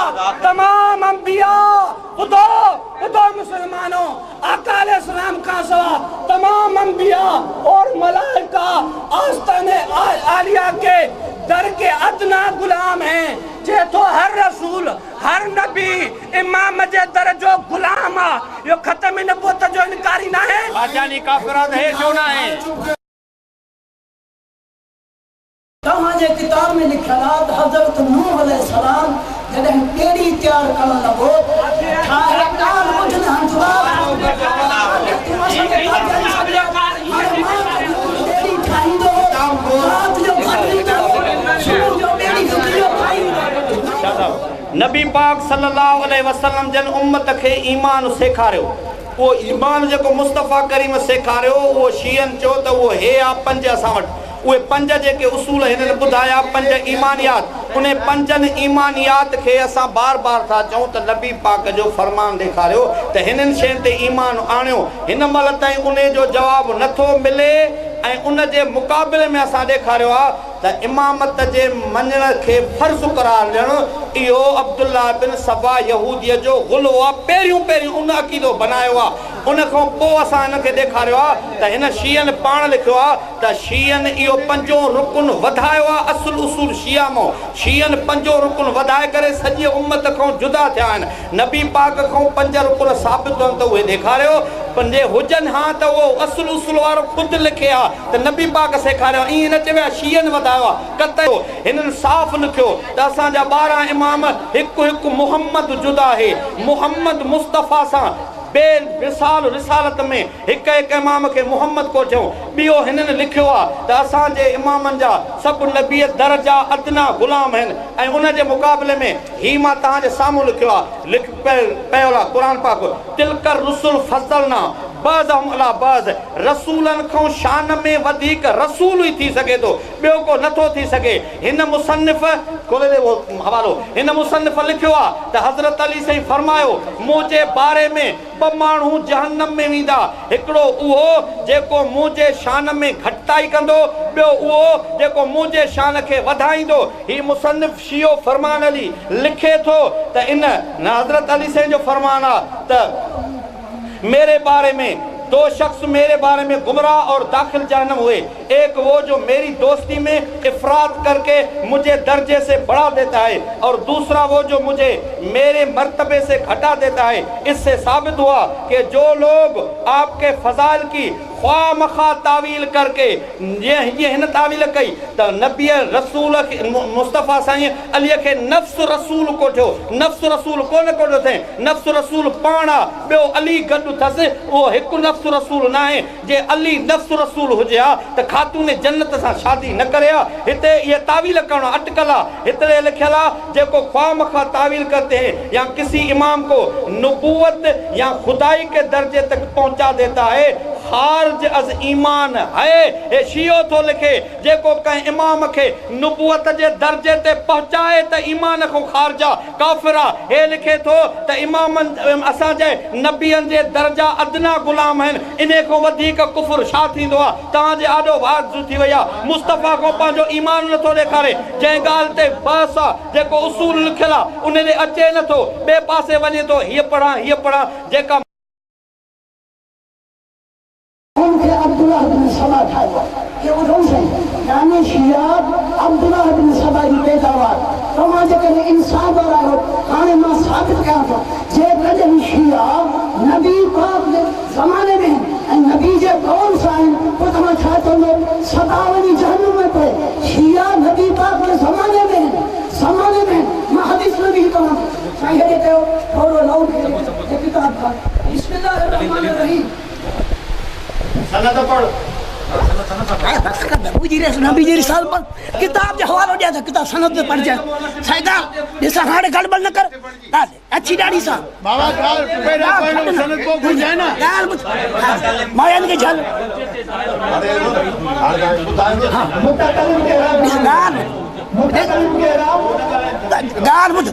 तमाम अंबिया ख़ुदा मुसलमानों आका अलैहिस्सलाम का सवा तमाम अंबिया और मलाइका आस्ताने आलिया के दर के अदना गुलाम हैं। जे तो हर रसूल हर नबी इमाम जे दर जो गुलाम आहे। यो ख़त्म नबूवत जो इनकारी ना है बाजानी काफिरात है जो ना है। तव्हांजे किताब में लिखियल आहे हज़रत नूह अलैहिस्सलाम जॾहिं टेड़ी तयार करण लॻो नबी पाक सल्लल्लाहु अलैहि वसल्लम जन उम्मत खे ईमान सेखारियो। वो ईमान जेको मुस्तफ़ा करीम सेखारियो वो शीयन चयो त वो हे आ 5 असां वटि उहे 5 जेके उसूल हिननि ॿुधाया 5 ईमानियात उन 5 ईमानियात खे असां बार बार था चऊं त नबी पाक जो फरमान ॾेखारियो त हिननि शयुनि ते ईमान आणियो। हिन महिल ताईं उन जो जवाबु नथो मिले ऐं उन जे मुक़ाबले में असां ॾेखारियो आहे त इमामत जे मञण खे फर्ज़ करार ॾियणु इहो अब्दुल्ला बिन सबा यहूदीअ जो गुलो आहे। पहिरियों उन अक़ीदो बनायो आहे। उन खां पोइ असां हिनखे ॾेखारियो आहे त हिन शीयनि पाण लिखियो आहे त शीयनि इहो 5 रुकुन वधायो आहे। असुल उसूल शिया मां शीयनि 5 रुकुन वधाए करे सॼी उम्मत खां जुदा थिया आहिनि। नबी पाक खां 5 रुकुन साबित आहिनि त उहे ॾेखारियो पंजे हुजनि हा त उहो असुल उसूल वारो ख़ुदि लिखे आहे त नबी पाक सेखारियो ईअं न चयो शीयनि वधायो आहे। कतयो हिननि साफ़ लिखियो त असांजा 12 इमाम हिकु मुहम्मद जुदा आहे। मुहम्मद मुस्तफ़ा सां बेमिसाल रिसालत में हिक इमाम के मुहम्मद को चऊं। ॿियो हिननि लिखियो आहे त असांजे इमामनि जा सभु नबी दर्जा अदना गुलाम आहिनि ऐं उन जे मुक़ाबले में ही मां तव्हांजे साम्हूं लिखियो आहे लिख पियो आहे क़ुर पाक तिलकर रुसुल फज़लना बाज़हुम अला बाज़ रसूलनि खां शान में वधीक रसूल ई थी सघे थो ॿियो को नथो थी सघे। हिन मुसन्निफ़ खोले वो हवालो हिन मुसन्निफ़ लिखियो आहे त हज़रत अली साईं फरमायो मुंहिंजे बारे में 2 माण्हू जहन्नम में वेंदा हिकिड़ो उहो जेको मुंहिंजे शान में घटाई कंदो ॿियो उहो जेको मुंहिंजे शान खे वधाईंदो। ही मुसन्निफ़ शियो फरमान अली लिखे थो त इन हज़रत अली साईं जो फरमान आहे त मेरे बारे में 2 शख्स मेरे बारे में गुमराह और दाखिल जहन्नम हुए। एक वो जो मेरी दोस्ती में इफरात करके मुझे दर्जे से बढ़ा देता है और दूसरा वो जो मुझे मेरे मर्तबे से घटा देता है। इससे साबित हुआ कि जो लोग आपके फजाइल की ख्वा मखा तावील करके ये हिन तावील कई त नबी रसूल मुस्तफ़ा साईं अली के नफ्स रसूल कोठियो। नफ्स रसूल कोन कोठियो थे, नफ्स रसूल पाण ॿियो अली गॾु अथसि। उहो हिकु नफ्स रसूल न आहे। जे अली नफ्स रसूल हुजे हा त ख़ातून जन्नत सां शादी न करे हा। हिते इहे तावील करणु अटकल आहे। हिते लिखियल आहे जेको ख्वा मखा तावील करते हैं या किसी इमाम को नबूवत या खुदाई के दर्जे तक पहुंचा देता है, खारिज अज ईमान है। हे शियो थो लिखे जेको कंहिं इमाम खे नबूवत जे दर्जे ते पहुचाए त ईमान खां खारिज आहे, काफ़िर आहे। हे लिखे थो त इमामनि असांजे नबियनि जे दर्जा अदना गुलाम आहिनि, इन खां वधीक कुफर छा थींदो आहे। तव्हांजे आॾो वाज़ थी वई आहे। मुस्तफ़ा खां पंहिंजो ईमान नथो ॾेखारे। जंहिं ॻाल्हि ते बहस आहे, जेको उसूल लिखियल आहे उन ते अचे नथो, ॿिए पासे वञे थो हीअ पढ़ां जेका उनके अब्दुल्लाह बिन सबा ठाया कि वो रोशन यानी शिया अब्दुल्लाह बिन सबा की पैदावार तमाम जगह इंसान वाला हो। हाने मां साबित कया तो जे कदम शिया नबी पाक के जमाने में नबी जे कौन साइन तो तमा छा तो सदावनी जहन्नुम में पे शिया नबी पाक के जमाने में मां हदीस नबी तो साईं हे तो थोड़ो लाउड किताब का बिस्मिल्लाहिर्रहमानिर्रहीम सनद पढ़ नबी जी रिसाल पर किताब जो हवालो दिया था, किताब सनद में पढ़ जाए साइदा जैसा हाड़े गड़बड़ न कर अच्छी दाढ़ी सा बाबा गाल पेड़ा पढ़ो सनद को भूल जाए ना यार मायन के झल गाल मुझ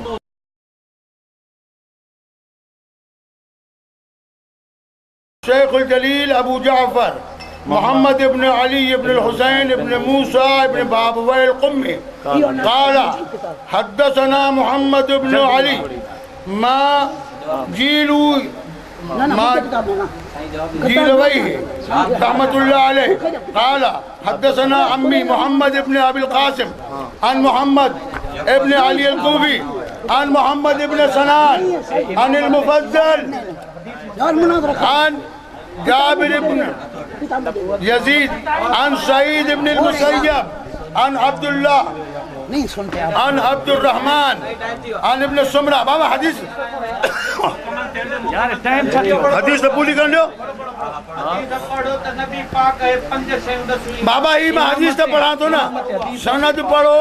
शेख जलील अबू जाफर मोहम्मद इब्न अली इब्न हुसैन इब्न मूसा इब्न बाबवैल क़ुम्मी क़ाल हद्दसना मोहम्मद इब्न अली मा जीलू मा जीलवैहि रहमतुल्लाह अलैह क़ाल हद्दसना अम्मी मोहम्मद इब्न अबिल क़ासिम अन मोहम्मद इब्न अली अल-कूफी अन मोहम्मद इब्न सनान अन अल-मुफद्दल अन जाबिर इब्न यजीद अन सईद इब्न मुसय्यब अन अब्दुल्लाह अन अब्दुर्रहमान अन इब्न सुमरा। बाबा हदीस हदीस तो पूरी कर लो बाबा ही मैं हदीस तो पढ़ा तो ना सनद पढ़ो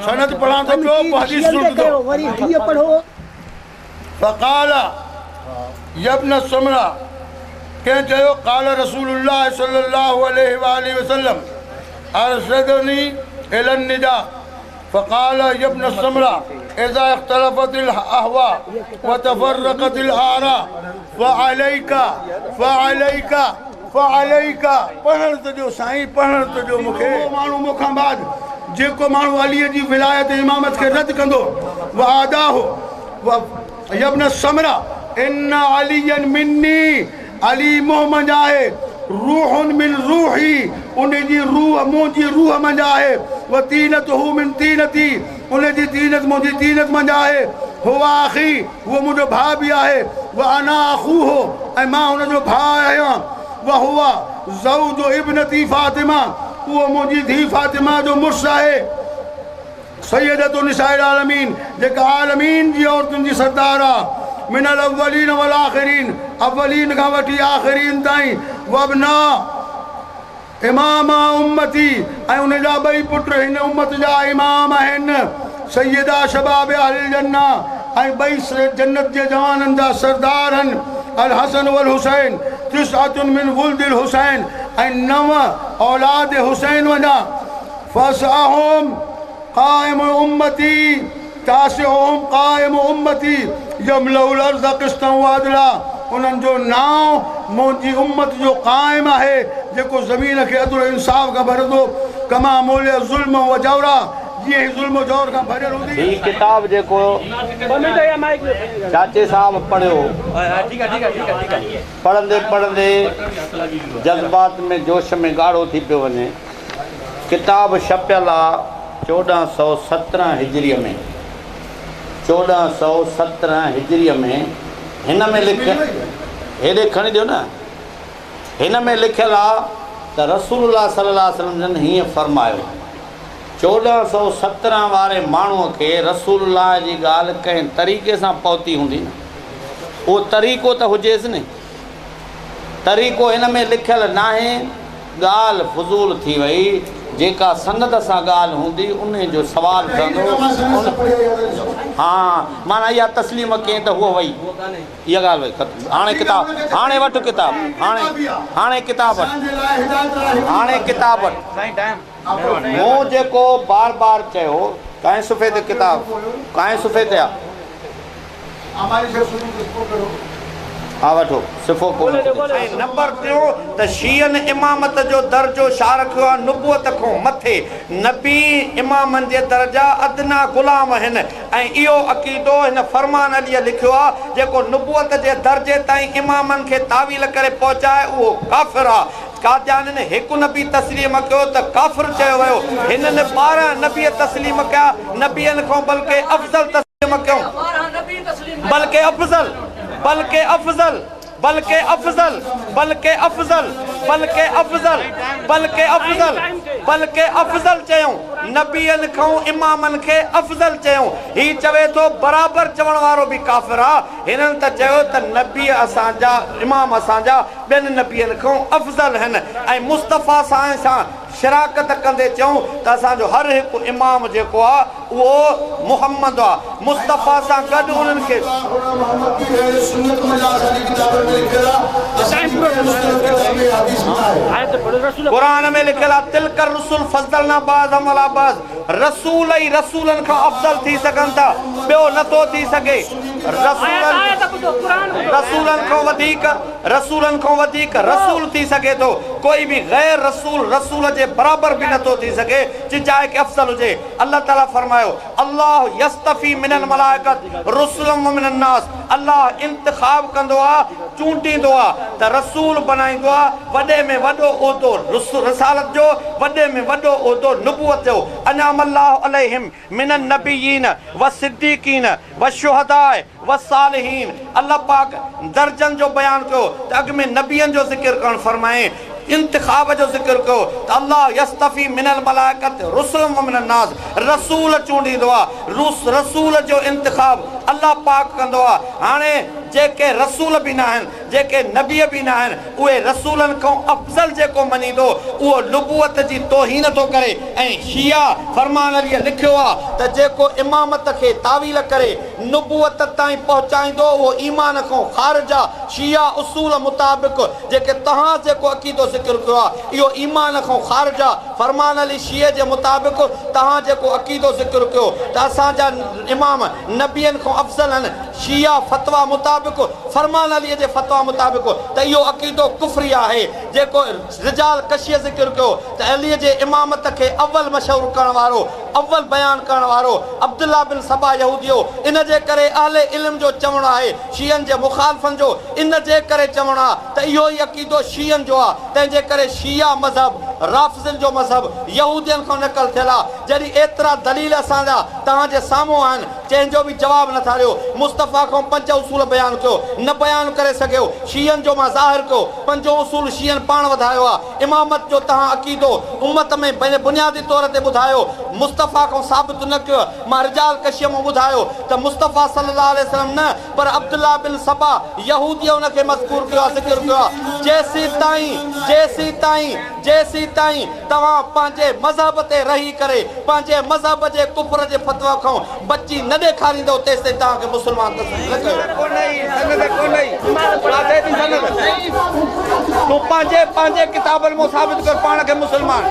सनद पढ़ा तो क्यों हदीस सुन दो। फकाला यब्न सुमरा कह जो काल रसूलुल्लाह सल्लल्लाहु अलैहि वसल्लम अरशदनी इलन निजा फ़क़ाल यब्न सुमरा इज़ा इख्तलफ़तिल अहवा व तफ़र्रक़तिल आरा फ़अलैका फ़अलैका फ़अलैका पढ़ण तो जो साईं पढ़ण तो जो मूंखे माण्हू मूंखां बाद जेको माण्हू अलीअ जी विलायत इमामत खे रद्द कंदो व आदाहो व यब्न सुमरा इन अलियन मिन्नी अली मोह मंझा है रूहुन मिन रूही उन जी रूह मुंहिंजी रूह मंझा है व तीनत हू मिन तीनती उन जी तीनत मुंहिंजी तीनत मंझा है हुआ आखी वो मुंहिंजो भाउ बि आहे व अना अखू हो ऐं मां हुनजो भाउ आहियां व हुआ ज़ौज इब्नती फातिमा उहो मुंहिंजी धीउ फातिमा जो मुर्स आहे सैयदतु निसाइल आलमीन जेका आलमीन जी औरतुनि जी सरदार आहे मिनल अव्वलीन वल आखिरीन अव्वलीन खां वठी आखिरीन ताईं वबना इमाम उम्मती ऐं उन जा ॿई पुट हिन उम्मत जा इमाम आहिनि सैयदा शबाब अहल जन्ना ऐं ॿई जन्नत जे जवाननि जा सरदार आहिनि अल हसन वल हुसैन तिसअतुन मिन वुल्दिल हुसैन ऐं 9 औलाद हुसैन वञा फसअहुम क़ाइम उम्मती तासिहुम क़ाइम उम्मती यमलउल अर्ज़ क़िस्तन व अदला उन्हनि जो नाव मुंहिंजी उम्मत जो क़ाइम आहे जेको ज़मीन खे अदल इंसाफ़ खां भरंदो कमा मोले ज़ुल्म व जौरा जीअं ज़ुल्म जौर खां भरियल हूंदी। ही किताब जेको चाचे साहब पढ़ियो पढ़ंदे पढ़ंदे जज़्बात में जोश में ॻाढ़ो थी पियो वञे। किताब छपियल आहे 1417 हिजरीअ में 1417 हिजरीअ में हिन में लिख हेॾे खणी ॾियो न हिन में लिखियलु आहे त रसूलुल्लाह सल्लल्लाहु अलैहि वसल्लम जन हीअं फरमायो 1417 वारे माण्हूअ खे रसूलुल्लाह जी ॻाल्हि कंहिं तरीक़े सां पहुती हूंदी न, उहो तरीक़ो त हुजेसि न। तरीक़ो हिन में लिखियलु नाहे, ॻाल्हि फज़ूल थी वई। जेका सनद सां ॻाल्हि हूंदी उन जो सुवालु कंदो। हा माना इहा तस्लीम कई त उहो वई, इहा ॻाल्हि वई ख़तमु। हाणे किताब, हाणे वठि किताब, हाणे किताब वठि, हाणे किताब वठि। मूं जेको बार बार चयो कंहिं सुफ़े ते किताब, कंहिं सुफ़े ते आहे, हा वठो सिफ़ो नंबर 2 त शीयन इमामत जो दर्जो छा रखियो आहे, नुबुअत खां मथे। नबी इमामनि जे दर्जा अदना ग़ुलाम आहिनि ऐं इहो अक़ीदो हिन फरमान अलीअ लिखियो आहे जेको नुबुअत जे दर्जे ताईं इमामनि खे तावील करे पहुचाए उहो काफ़िर आहे। कादियान ने हिकु नबी तस्लीम कयो त काफ़िर चयो वियो, हिननि 12 नबी तस्लीम कया, नबियनि खां बल्कि अफ़ज़ल तस्लीम कयूं, बल्कि अफ़ज़ल, बल्कि अफ़ज़ल, बल्कि अफ़ज़ल, बल्कि अफ़ज़ल, बल्कि अफ़ज़ल, बल्कि अफ़ज़ल, बल्कि अफ़ज़ल चयूं। नबियनि खां इमामनि खे अफ़ज़ल चयूं। ही चवे थो बराबरि चवण वारो बि काफ़िर आहे। हिननि त चयो त नबी असांजा, इमाम असांजा ॿियनि नबियनि खां अफ़ज़ल आहिनि ऐं मुस्तफ़ा सां शराकत कंदे चयूं त असांजो हर हिकु इमाम जेको आहे उहो मुहम्मद आहे। मुस्तफ़ा सां गॾु उन्हनि खे क़ुरान में लिखियलु आहे तिलकर रसूल फज़लना बाज़हुम अला बाज़, रसूल ई रसूलनि खां अफ़ज़ल थी सघनि था, ॿियो नथो थी सघे। रसूलनि खां वधीक रसूल थी सघे थो, कोई बि गैर रसूल रसूल जे बराबर भी नथो थी सके चाहे कि अफ़ज़ल हुजे। अल्लाह ताला फरमायो अल्लाह यस्तफ़ी मिनल मलाइकत रुसुलम व मिनन नास, अल्लाह इंतिखाब कंदो आहे, चूंडींदो आहे त रसूल बनाईंदो आहे, वॾे में वॾो उहिदो रसालत जो, वॾे में वॾो उहिदो नुबुवत जो। अनअमल्लाहु अलैहिम मिनन नबिय्यीन व सिद्दीक़ीन व शुहदाए व सालिहीन। अल्लाह पाक दर्जन जो बयान कयो त अॻ में नबियनि जो ज़िक्र करणु फरमाए, इंतिखाब जो ज़िक्र कयो त अल्लाह यस्तफ़ी मिनल मलाइकत रुसुलम व मिनन नास, रसूल चूंडींदो आहे, रसूल जो इंतिखाब अल्लाह पाक कंदो आहे। हाणे जेके रसूल बि न आहिनि, जेके नबी बि न आहिनि, उहे रसूलनि खां अफ़ज़ल जेको मञींदो उहो नुबुवत जी तौहीन थो करे। ऐं शिया फरमान अलीअ लिखियो आहे त जेको इमामत खे तावील करे नुबुवत ताईं पहुचाईंदो उहो ईमान खां ख़ारिज आहे। शिया उसूल मुताबिक़ जेके तव्हां जेको अक़ीदो ज़िक्र कयो आहे इहो ईमान खां ख़ारिज आहे। फरमान अली शिये जे मुताबिक़ तव्हां जेको अक़ीदो ज़िक्र कयो त असांजा इमाम नबियनि खां अफ़ज़ल आहिनि, शिया फतवा मुताबिक़ फरमान अलीअ जे फतवा मुताबिक़ त इहो अक़ीदो कुफ़री आहे। जेको रिजाल कशीअ ज़िक्र कयो त अलीअ जे इमामत खे अव्वल मशहूर करण वारो, अव्वल बयान करण वारो अब्दुल्ला बिन सबा यहूदियो, इन जे करे अहले इल्म जो चवणु आहे, शियनि जे मुखालफ़नि जो इन जे करे चवणु आहे त इहो ई अक़ीदो शियनि जो आहे। तंहिंजे करे शिया मज़हब, राफ़िज़िन जो मज़हब यहूदियनि खां नक़ल थियल आहे। जॾहिं एतिरा दलील असांजा तव्हांजे साम्हूं आहिनि, कंहिंजो बि जवाबु नथा ॾियो। मुस्तफ़ा खां 5 उसूल बयान कयो, न बयान करे सघियो। शियनि जो मां ज़ाहिर कयो, 5 उसूल शियनि पाण वधायो आहे। इमामत जो तव्हां अक़ीदो उम्मत में पंहिंजे बुनियादी तौर ते ॿुधायो, मुस्तफ़ा खां साबित न कयो। मां रिजाल कशीअ में ॿुधायो त मुस्तफ़ा सल्लल्लाहु अलैहि वसल्लम न पर अब्दुल्ला बिन सबा यहूदी उनखे मज़कूर कयो आहे, ज़िक्र कयो आहे। जेसीं ताईं तव्हां पंहिंजे मज़हब ते रही करे पंहिंजे मज़हब जे कुफर जे फतवा खां बची न ॾेखारींदो तेसि ताईं तव्हांखे मुस्लमान तूं पंहिंजे किताबनि में साबित कर पाण खे मुस्लमान।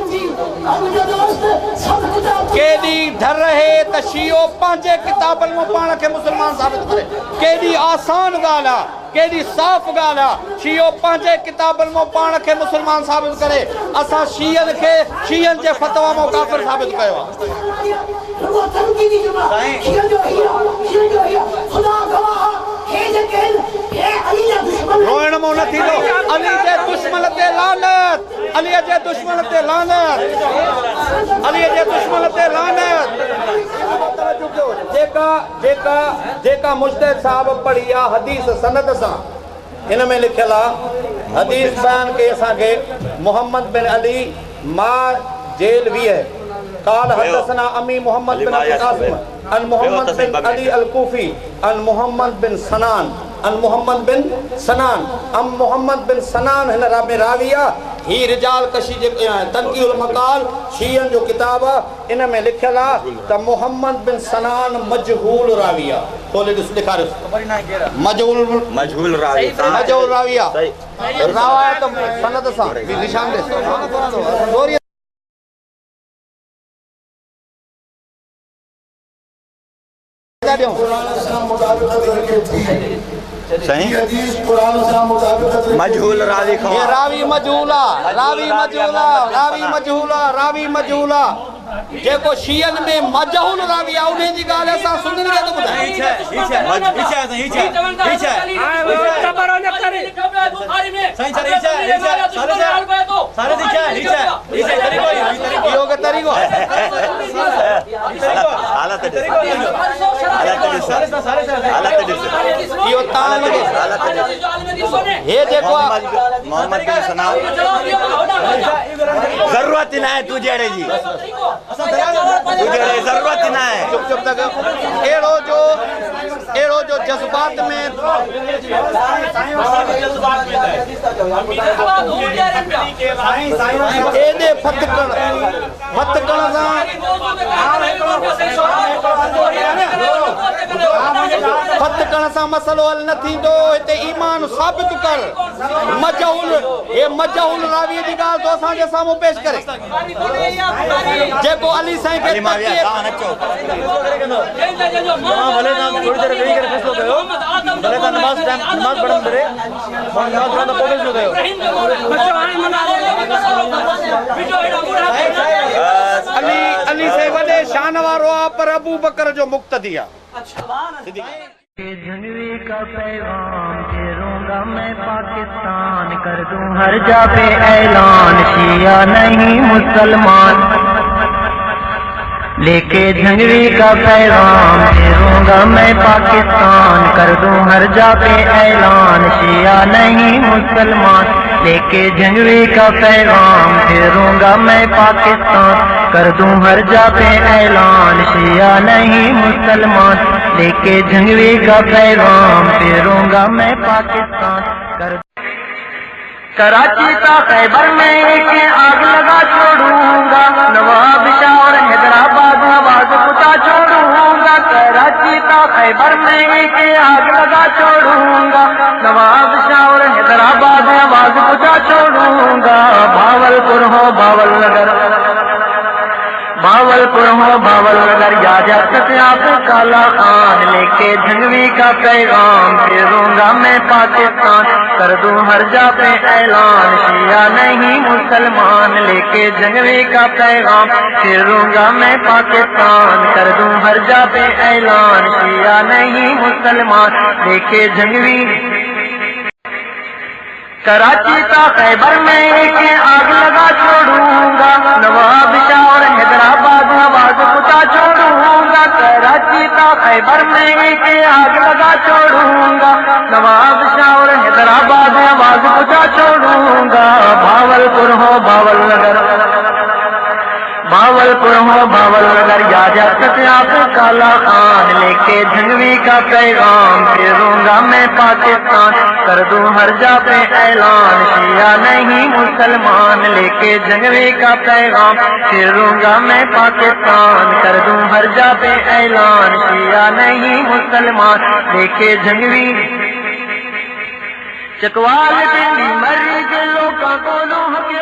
केॾी डर है त शियो पंहिंजे किताबनि में पाण खे मुस्लमान साबित करे। केॾी आसान ॻाल्हि आहे, केॾी साफ़ ॻाल्हि आहे। शियो पंहिंजे किताबनि में पाण खे मुस्लमान साबित करे, असां शियनि खे शियनि जे फतवा में काफ़िर साबित कयो आहे। रोइण में न थींदो। अली जे दुश्मन ते लानत, अलीअ जे दुश्मन ते लानत, अलीअ जे दुश्मन ते लानत। जेका मुज्तहिद साहब पढ़ी आहे हदीस सनद सां, हिन में लिखियलु आहे हदीस बयान के असांखे मोहम्मद बिन अली मां जेल भी है काल हदसना अमी मोहम्मद बिन कासिम अन मोहम्मद बिन अली अल कूफी अन मोहम्मद बिन सनान अन मोहम्मद बिन सनान अम मोहम्मद बिन सनान हिन में राविया ही रिजाल कशी जे तनकीउल मकाल शीयन जो किताब आहे इन में लिखियल आहे त मोहम्मद बिन सनान मजहूल राविया खोले ॾिस ॾेखारियो मजहूल राविया रवायत सनद सां निशान ॾिस मजहूल रावी रावी मजहूला जेको शीयन में मजहूल रावी आहे उन जी ॻाल्हि असां सुनिन खे थो जरूरत न आहे तू जहिड़े जी जरूरत न आहे चुप चुप तक अहिड़ो जो जज्बात में एॾे फत करण सां मसलो हल न थींदो हिते ईमान साबित कर मजहूल रावीअ जी ॻाल्हि तो असांजे साम्हूं पेश करे जेको अली साईं खे अली से वॾे शान वारो आहे पर अबू बकर जो मुक्तदी आहे झुनवी का पैगाम फेरूंगा मैं पाकिस्तान कर दूं हर जा पे ऐलान शिया नहीं मुसलमान लेके झुनवी का पैगाम फेरूंगा मैं पाकिस्तान कर दूं हर जा पे ऐलान शिया नहीं मुसलमान लेके झुनवी का पैगाम फेरूंगा मैं पाकिस्तान कर दूं हर जा पे ऐलान शिया नहीं मुसलमान लेके झंगवी का पैगाम फेरूंगा मैं पाकिस्तान कर कराची का खैबर में एक आग लगा छोड़ूंगा नवाब शाह और हैदराबाद आवाज बुझा छोड़ूंगा कराची का खैबर में एक आग लगा छोड़ूंगा नवाब शाह और हैदराबाद आवाज बुझा छोड़ूंगा भावलपुर हो भावलनगर याजक आप काला खान लेके झंगवी का पैगाम फेरूंगा मैं पाकिस्तान कर दूं हर जा पे ऐलान शिया नहीं मुसलमान लेके झंगवी का पैगाम फेरूंगा मैं पाकिस्तान कर दूं हर जा पे ऐलान शिया नहीं मुसलमान लेके झंगवी कराची का खैबर में एक आग लगा छोड़ूंगा नवाब शाह और हैदराबाद आवाज बुझा छोड़ूंगा कराची का खैबर में एक आग लगा छोड़ूंगा नवाब शाह और हैदराबाद आवाज बुझा छोड़ूंगा भावलपुर हो भावलनगर याजक आप काला खान लेके झंगवी का पैगाम फेरूंगा मैं पाकिस्तान कर दूं हर जा पे ऐलान शिया नहीं मुसलमान लेके झंगवी का पैगाम फेरूंगा मैं पाकिस्तान कर दूं हर जा पे ऐलान शिया नहीं मुसलमान लेके झंगवी चकवाल पिंडी मर्री के लोगों को लोह के